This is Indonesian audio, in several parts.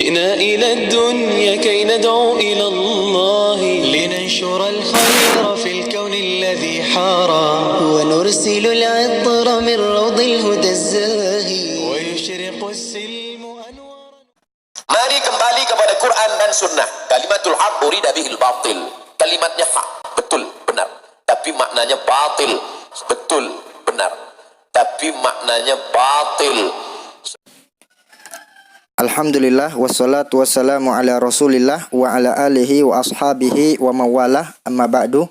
جئنا إلى الدنيا كي ندعو إلى الله لننشر الخير في الكون الذي حارى ونرسل العطر من روض الهدى الزاهي ويشرق السلم أنوارا. Mari kembali kepada Quran dan Sunnah. Kalimatul haq urida bihil batil. Kalimatnya hak, betul, benar. Tapi maknanya batil, betul, benar. Tapi maknanya batil. Alhamdulillah wassalatu wassalamu ala Rasulillah wa ala alihi wa ashabihi wa mawalah, amma ba'du.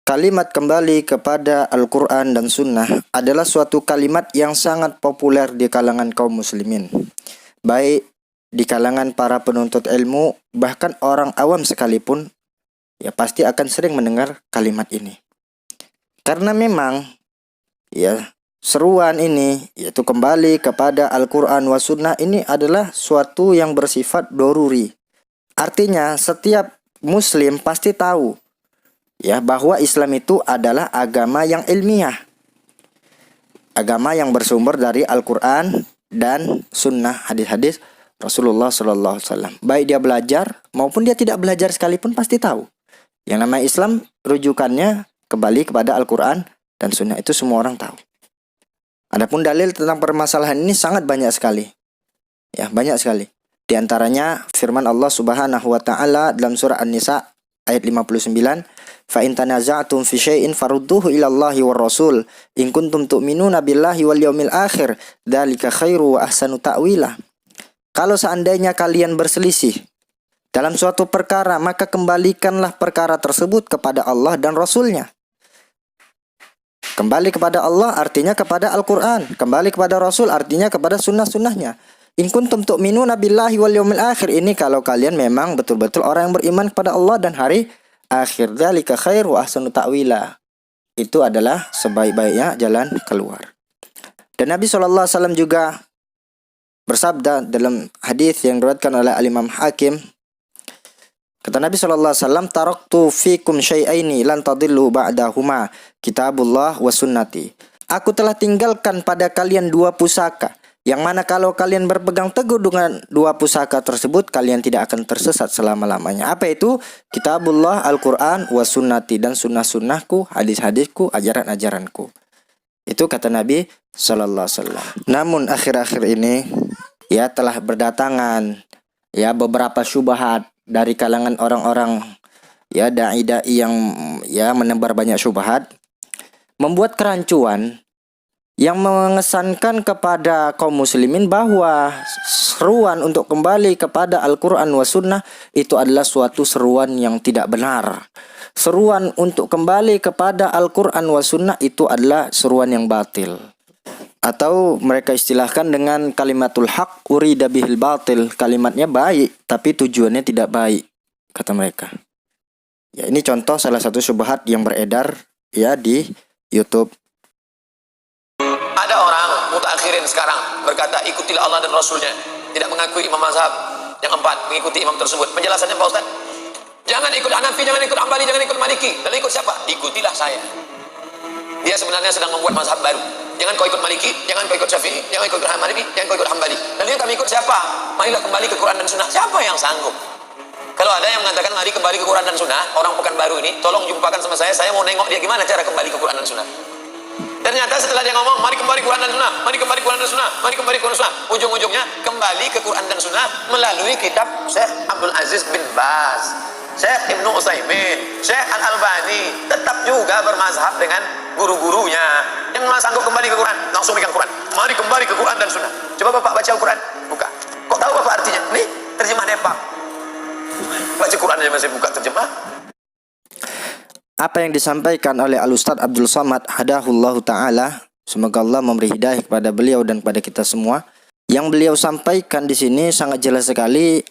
Kalimat kembali kepada Al-Quran dan Sunnah adalah suatu kalimat yang sangat populer di kalangan kaum muslimin, baik di kalangan para penuntut ilmu, bahkan orang awam sekalipun ya pasti akan sering mendengar kalimat ini. Karena memang ya seruan ini, yaitu kembali kepada Al-Quran wa Sunnah, ini adalah suatu yang bersifat doruri. Artinya setiap muslim pasti tahu ya bahwa Islam itu adalah agama yang ilmiah, agama yang bersumber dari Al-Quran dan Sunnah, hadis-hadis Rasulullah SAW. Baik dia belajar maupun dia tidak belajar sekalipun pasti tahu. Yang namanya Islam rujukannya kembali kepada Al-Quran dan Sunnah, itu semua orang tahu. Adapun dalil tentang permasalahan ini sangat banyak sekali. Ya, banyak sekali. Di antaranya firman Allah Subhanahu wa taala dalam surah An-Nisa ayat 59, "Fa in tanaza'tum fi syai'in farudduhu ila Allahi war Rasul in kuntum tu'minuna billahi wal yaumil akhir, dzalika khairu wa ahsanu ta'wila." Kalau seandainya kalian berselisih dalam suatu perkara, maka kembalikanlah perkara tersebut kepada Allah dan Rasul-Nya. Kembali kepada Allah artinya kepada Al-Quran, kembali kepada Rasul artinya kepada sunnah-sunnahnya. In kuntum tu'minuna billahi wal yaumil akhir, ini kalau kalian memang betul-betul orang yang beriman kepada Allah dan hari akhir. Dzalika khair wa ahsanu ta'wila, itu adalah sebaik-baiknya jalan keluar. Dan Nabi SAW juga bersabda dalam hadis yang diriwayatkan oleh Al-Imam Hakim. Kata Nabi SAW, "Taraktu fikum syai'aini lan tadillu ba'dahuma, kitabullah wa sunnati." Aku telah tinggalkan pada kalian dua pusaka, yang mana kalau kalian berpegang teguh dengan dua pusaka tersebut, kalian tidak akan tersesat selama-lamanya. Apa itu? Kitabullah, Al-Quran, wa sunnati, dan sunnah-sunnahku, hadis-hadisku, ajaran-ajaranku. Itu kata Nabi SAW. Namun akhir-akhir ini ya telah berdatangan ya beberapa syubhat dari kalangan orang-orang ya dai-dai yang ya menebar banyak syubhat, membuat kerancuan yang mengesankan kepada kaum muslimin bahwa seruan untuk kembali kepada Al-Quran wa Sunnah itu adalah suatu seruan yang tidak benar. Seruan untuk kembali kepada Al-Quran wa Sunnah itu adalah seruan yang batil. Atau mereka istilahkan dengan kalimatul haq urida bihil batil. Kalimatnya baik tapi tujuannya tidak baik, kata mereka. Ya, ini contoh salah satu syubhat yang beredar ya di YouTube. Ada orang mutakhirin sekarang berkata ikutilah Allah dan Rasulnya, tidak mengakui imam mazhab yang empat, mengikuti imam tersebut. Penjelasannya Pak Ustaz, jangan ikut Hanafi, jangan ikut Hambali, jangan ikut Maliki. Lalu ikut siapa? Ikutilah saya. Dia sebenarnya sedang membuat mazhab baru. Jangan kau ikut Maliki, jangan kau ikut Syafi'i, jangan kau ikut Hanafi, jangan kau ikut Hambali. Lalu yang kami ikut siapa? Marilah kembali ke Quran dan Sunnah. Siapa yang sanggup? Kalau ada yang mengatakan mari kembali ke Quran dan Sunnah, orang Pekanbaru ini, tolong jumpakan sama saya mau nengok dia gimana cara kembali ke Quran dan Sunnah. Ternyata setelah dia ngomong mari kembali ke Quran dan Sunnah, mari kembali ke Quran dan Sunnah, mari kembali ke Quran dan Sunnah, ujung-ujungnya kembali ke Quran dan Sunnah melalui kitab Syekh Abdul Aziz bin Baz, Syekh Ibnu Utsaimin, Syekh Al-Albani, tetap juga bermazhab dengan guru-gurunya. Yang nggak sanggup kembali ke Quran, langsung pegang Quran. Mari kembali ke Quran dan Sunnah. Coba Bapak baca Al-Quran, buka. Kok tahu Bapak artinya? Nih, terjemah Depak. Baca Quran aja masih buka terjemah. Apa yang disampaikan oleh Al-Ustadz Abdul Somad hadahullahu ta'ala, semoga Allah memberi hidayah kepada beliau dan kepada kita semua. Yang beliau sampaikan di sini sangat jelas sekali,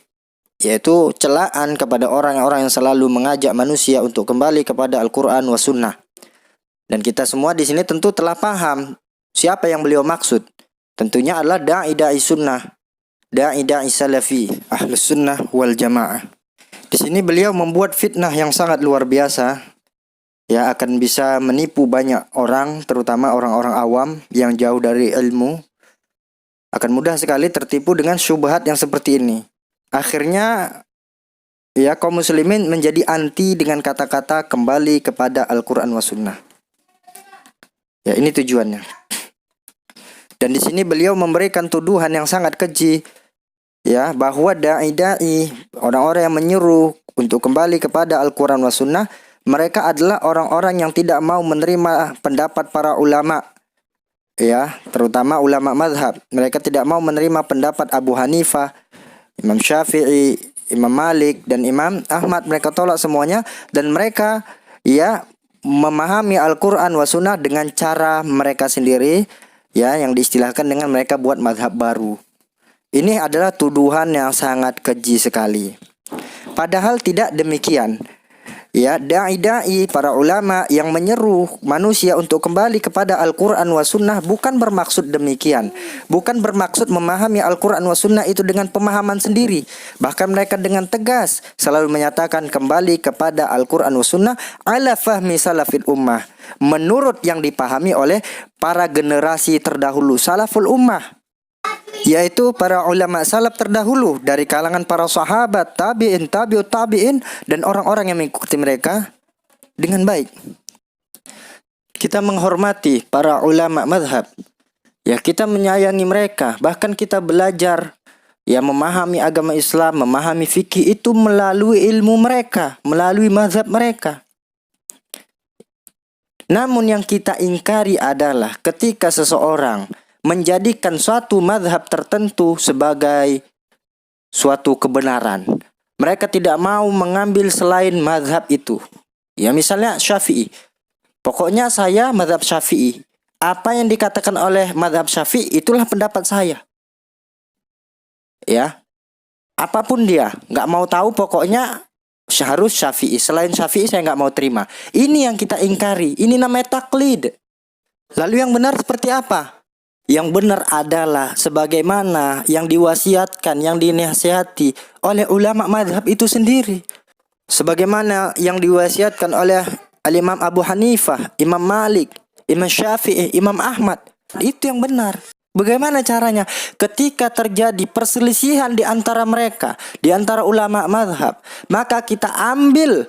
yaitu celaan kepada orang-orang yang selalu mengajak manusia untuk kembali kepada Al-Quran wa Sunnah. Dan kita semua di sini tentu telah paham siapa yang beliau maksud. Tentunya adalah da'i sunnah, da'i salafi, ahlus sunnah wal jamaah. Di sini beliau membuat fitnah yang sangat luar biasa, ya akan bisa menipu banyak orang, terutama orang-orang awam yang jauh dari ilmu, akan mudah sekali tertipu dengan syubhat yang seperti ini. Akhirnya ya kaum muslimin menjadi anti dengan kata-kata kembali kepada Al-Quran wa Sunnah. Ya, ini tujuannya. Dan di sini beliau memberikan tuduhan yang sangat keji, ya, bahwa dai-dai, orang-orang yang menyuruh untuk kembali kepada Al-Quran wa Sunnah, mereka adalah orang-orang yang tidak mau menerima pendapat para ulama, ya, terutama ulama mazhab. Mereka tidak mau menerima pendapat Abu Hanifah, Imam Syafi'i, Imam Malik, dan Imam Ahmad. Mereka tolak semuanya, dan mereka ya memahami Al-Quran wa Sunnah dengan cara mereka sendiri, ya, yang diistilahkan dengan mereka buat mazhab baru. Ini adalah tuduhan yang sangat keji sekali. Padahal tidak demikian. Ya, dai-dai, para ulama yang menyeru manusia untuk kembali kepada Al-Quran wa Sunnah bukan bermaksud demikian. Bukan bermaksud memahami Al-Quran wa Sunnah itu dengan pemahaman sendiri. Bahkan mereka dengan tegas selalu menyatakan kembali kepada Al-Quran wa Sunnah ala fahmi salafil ummah, menurut yang dipahami oleh para generasi terdahulu, salaful ummah, yaitu para ulama salaf terdahulu dari kalangan para sahabat, tabi'in, tabi'ut tabi'in, dan orang-orang yang mengikuti mereka dengan baik. Kita menghormati para ulama mazhab, ya, kita menyayangi mereka, bahkan kita belajar ya memahami agama Islam, memahami fikih itu melalui ilmu mereka, melalui mazhab mereka. Namun yang kita ingkari adalah ketika seseorang menjadikan suatu mazhab tertentu sebagai suatu kebenaran. Mereka tidak mau mengambil selain mazhab itu. Ya, misalnya Syafi'i. Pokoknya saya mazhab Syafi'i. Apa yang dikatakan oleh mazhab Syafi'i itulah pendapat saya. Ya. Apapun dia, nggak mau tahu, pokoknya harus Syafi'i. Selain Syafi'i saya nggak mau terima. Ini yang kita ingkari. Ini namanya taklid. Lalu yang benar seperti apa? Yang benar adalah sebagaimana yang diwasiatkan, yang dinasihati oleh ulama mazhab itu sendiri. Sebagaimana yang diwasiatkan oleh Al-Imam Abu Hanifah, Imam Malik, Imam Syafi'i, Imam Ahmad. Itu yang benar. Bagaimana caranya? Ketika terjadi perselisihan di antara mereka, di antara ulama mazhab, maka kita ambil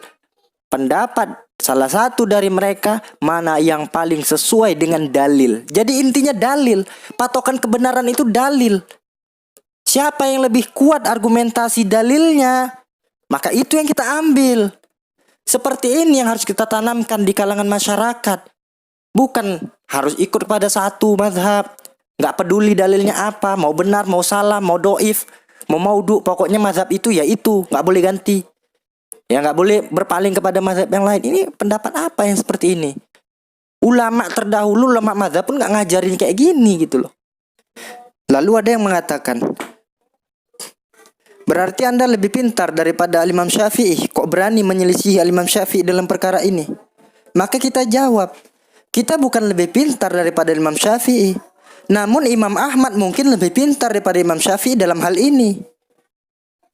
pendapat salah satu dari mereka mana yang paling sesuai dengan dalil. Jadi intinya dalil. Patokan kebenaran itu dalil. Siapa yang lebih kuat argumentasi dalilnya, maka itu yang kita ambil. Seperti ini yang harus kita tanamkan di kalangan masyarakat. Bukan harus ikut pada satu mazhab. Gak peduli dalilnya apa. Mau benar, mau salah, mau doif, mau maudhu. Pokoknya mazhab itu ya itu. Gak boleh ganti. Ya, nggak boleh berpaling kepada mazhab yang lain. Ini pendapat apa yang seperti ini? Ulama terdahulu, ulama mazhab pun nggak ngajarin kayak gini gitu loh. Lalu ada yang mengatakan, berarti Anda lebih pintar daripada Imam Syafi'i. Kok berani menyelisihi Imam Syafi'i dalam perkara ini? Maka kita jawab, kita bukan lebih pintar daripada Imam Syafi'i. Namun Imam Ahmad mungkin lebih pintar daripada Imam Syafi'i dalam hal ini.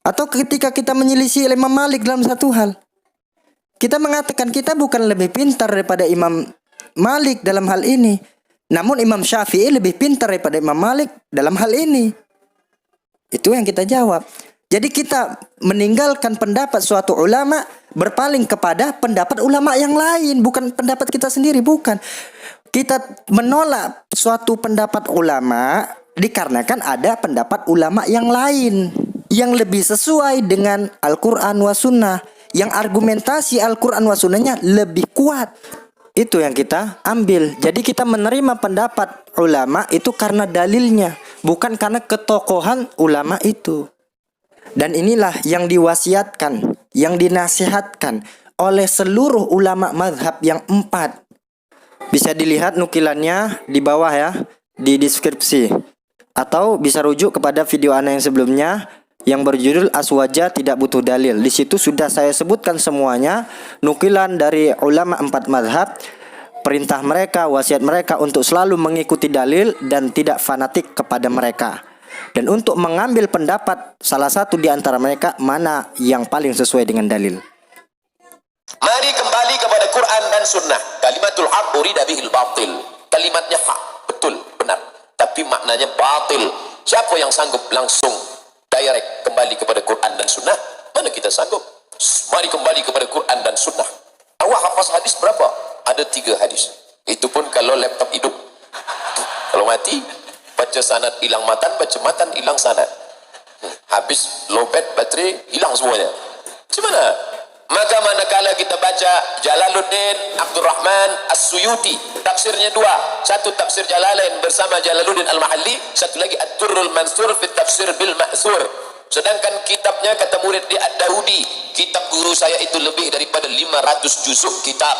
Atau ketika kita menyelisih Imam Malik dalam satu hal, kita mengatakan kita bukan lebih pintar daripada Imam Malik dalam hal ini. Namun Imam Syafi'i lebih pintar daripada Imam Malik dalam hal ini. Itu yang kita jawab. Jadi kita meninggalkan pendapat suatu ulama, berpaling kepada pendapat ulama yang lain. Bukan pendapat kita sendiri, bukan. Kita menolak suatu pendapat ulama dikarenakan ada pendapat ulama yang lain yang lebih sesuai dengan Al-Quran wa Sunnah, yang argumentasi Al-Quran wa Sunnahnya lebih kuat. Itu yang kita ambil. Jadi kita menerima pendapat ulama itu karena dalilnya, bukan karena ketokohan ulama itu. Dan inilah yang diwasiatkan, yang dinasihatkan oleh seluruh ulama mazhab yang 4. Bisa dilihat nukilannya di bawah ya, di deskripsi. Atau bisa rujuk kepada video ana yang sebelumnya yang berjudul Aswaja Tidak Butuh Dalil. Di situ sudah saya sebutkan semuanya, nukilan dari ulama 4 mazhab, perintah mereka, wasiat mereka untuk selalu mengikuti dalil dan tidak fanatik kepada mereka. Dan untuk mengambil pendapat salah satu di antara mereka mana yang paling sesuai dengan dalil. Mari kembali kepada Quran dan Sunnah. Kalimatul haq urida bihil batil. Kalimatnya hak, betul, benar. Tapi maknanya batil. Siapa yang sanggup langsung direct kembali kepada Quran dan Sunnah? Mana kita sanggup? Mari kembali kepada Quran dan Sunnah. Awak hafaz hadis berapa? Ada 3 hadis. Itu pun kalau laptop hidup. Kalau mati, baca sanad hilang matan, baca matan hilang sanad. Habis lowbat baterai, hilang semuanya. Macam mana? Maka manakala kita baca Jalaluddin Abdul Rahman As-Suyuti, tafsirnya 2. Satu tafsir Jalalain bersama Jalaluddin Al-Mahalli, satu lagi Ad-Durrul Mansur fi Tafsir bil Ma'thur. Sedangkan kitabnya, kata murid di Ad-Dawudi, kitab guru saya itu lebih daripada 500 juzuk kitab.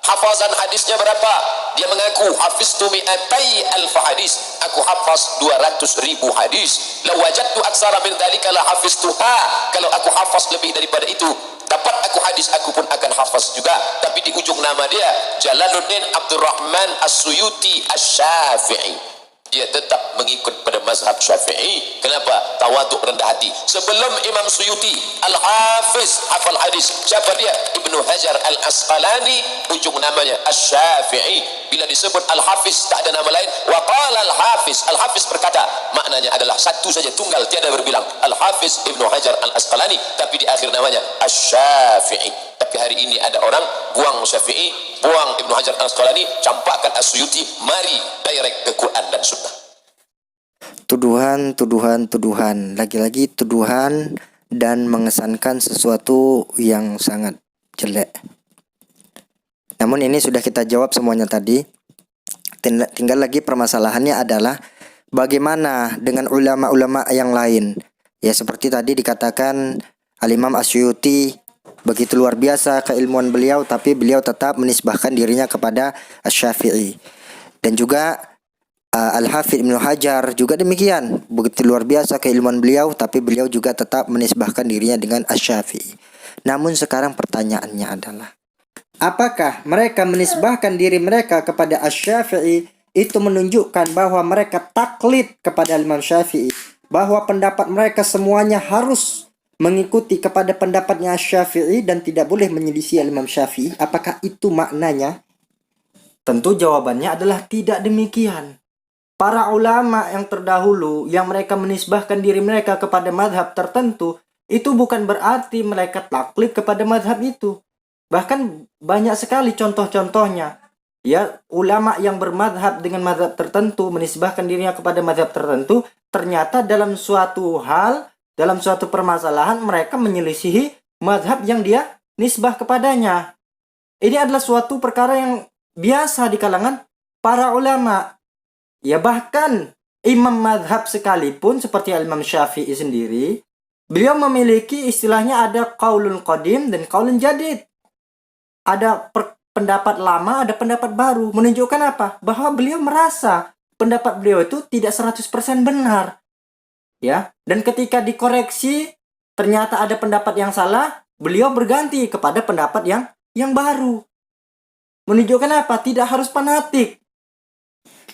Hafazan hadisnya berapa? Dia mengaku hafiztu mi'atai alf hadis. Aku hafaz 200.000 hadis. Law wajadtu aksara min dzalika la hafiztuha. Kalau aku hafaz lebih daripada itu, dapat aku hadis, aku pun akan hafaz juga. Tapi di ujung nama dia Jalaluddin Abdul Rahman As-Suyuti Asy-Syafi'i. Dia tetap mengikut pada mazhab Syafi'i. Kenapa? Tawaduk, rendah hati. Sebelum Imam Suyuti, Al-Hafiz, hafal hadis. Siapa dia? Ibnu Hajar Al-Asqalani, ujung namanya Asy-Syafi'i. Bila disebut Al-Hafiz, tak ada nama lain. Wa qala Al-Hafiz. Al-Hafiz berkata, maknanya adalah satu saja, tunggal, tiada berbilang. Al-Hafiz Ibnu Hajar Al-Asqalani, tapi di akhir namanya Asy-Syafi'i. Tapi hari ini ada orang buang Syafi'i, buang Ibnu Hajar Al-Asqalani, campakkan As-Suyuti. Mari direct ke Quran dan Sunnah. Tuduhan, lagi-lagi tuduhan dan mengesankan sesuatu yang sangat jelek. Namun ini sudah kita jawab semuanya tadi. Tinggal lagi permasalahannya adalah bagaimana dengan ulama-ulama yang lain. Ya seperti tadi dikatakan Al-Imam As-Suyuti begitu luar biasa keilmuan beliau, tapi beliau tetap menisbahkan dirinya kepada Asy-Syafi'i. Dan juga Al-Hafidz Ibnu Hajar juga demikian, begitu luar biasa keilmuan beliau, tapi beliau juga tetap menisbahkan dirinya dengan Asy-Syafi'i. Namun sekarang pertanyaannya adalah, apakah mereka menisbahkan diri mereka kepada Asy-Syafi'i itu menunjukkan bahwa mereka taklid kepada Imam Syafi'i, bahwa pendapat mereka semuanya harus mengikuti kepada pendapatnya Syafi'i dan tidak boleh menyelisih Imam Syafi'i? Apakah itu maknanya? Tentu jawabannya adalah tidak demikian. Para ulama yang terdahulu yang mereka menisbahkan diri mereka kepada mazhab tertentu, itu bukan berarti mereka taklid kepada mazhab itu. Bahkan banyak sekali contoh-contohnya. Ya, ulama yang bermadhab dengan mazhab tertentu, menisbahkan dirinya kepada mazhab tertentu, ternyata dalam suatu hal, dalam suatu permasalahan mereka menyelisihi mazhab yang dia nisbah kepadanya. Ini adalah suatu perkara yang biasa di kalangan para ulama. Ya bahkan imam mazhab sekalipun seperti Imam Syafi'i sendiri, beliau memiliki istilahnya ada qaulun qadim dan qaulun jadid. Ada pendapat lama, ada pendapat baru. Menunjukkan apa? Bahwa beliau merasa pendapat beliau itu tidak 100% benar. Ya, dan ketika dikoreksi ternyata ada pendapat yang salah, beliau berganti kepada pendapat yang baru. Menunjukkan apa? Tidak harus fanatik.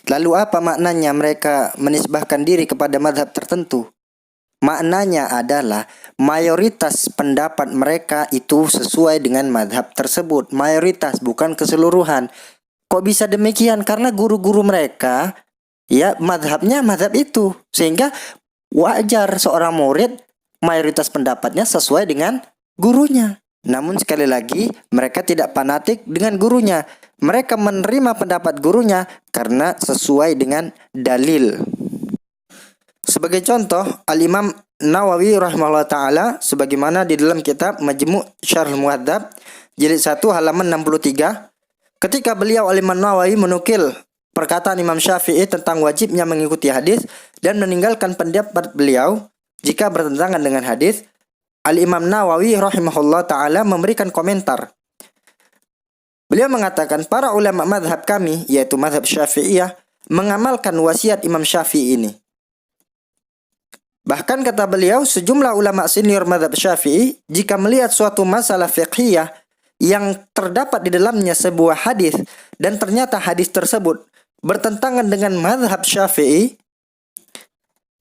Lalu apa maknanya mereka menisbahkan diri kepada mazhab tertentu? Maknanya adalah mayoritas pendapat mereka itu sesuai dengan mazhab tersebut. Mayoritas, bukan keseluruhan. Kok bisa demikian? Karena guru-guru mereka ya mazhabnya mazhab itu. Sehingga wajar seorang murid mayoritas pendapatnya sesuai dengan gurunya. Namun sekali lagi mereka tidak fanatik dengan gurunya. Mereka menerima pendapat gurunya karena sesuai dengan dalil. Sebagai contoh, Al-Imam Nawawi rahimahullah ta'ala sebagaimana di dalam kitab Majmu' Syarh Muhadzab jilid 1 halaman 63, ketika beliau Al-Imam Nawawi menukil perkataan Imam Syafi'i tentang wajibnya mengikuti hadis dan meninggalkan pendapat beliau jika bertentangan dengan hadis, Al-Imam Nawawi rahimahullah ta'ala memberikan komentar. Beliau mengatakan, para ulama mazhab kami, yaitu mazhab Syafi'iyah, mengamalkan wasiat Imam Syafi'i ini. Bahkan kata beliau, sejumlah ulama senior mazhab Syafi'i, jika melihat suatu masalah fiqhiyah yang terdapat di dalamnya sebuah hadis dan ternyata hadis tersebut bertentangan dengan mazhab Syafi'i,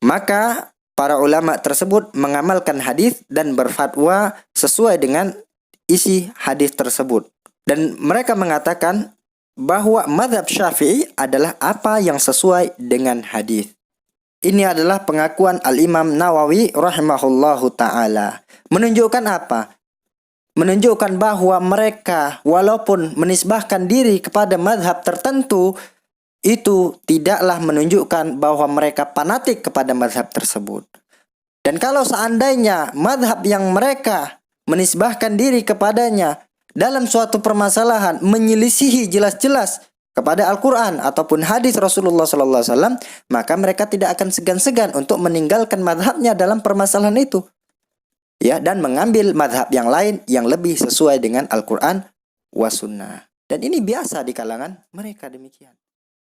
maka para ulama tersebut mengamalkan hadis dan berfatwa sesuai dengan isi hadis tersebut. Dan mereka mengatakan bahwa mazhab Syafi'i adalah apa yang sesuai dengan hadis. Ini adalah pengakuan Al-Imam Nawawi rahimahullahu ta'ala. Menunjukkan apa? Menunjukkan bahwa mereka walaupun menisbahkan diri kepada madhab tertentu, itu tidaklah menunjukkan bahwa mereka fanatik kepada madhab tersebut. Dan kalau seandainya madhab yang mereka menisbahkan diri kepadanya dalam suatu permasalahan menyelisihi jelas-jelas kepada Al-Quran ataupun hadis Rasulullah SAW, maka mereka tidak akan segan-segan untuk meninggalkan madhabnya dalam permasalahan itu, ya, dan mengambil madhab yang lain yang lebih sesuai dengan Al-Quran wa Sunnah. Dan ini biasa di kalangan mereka demikian.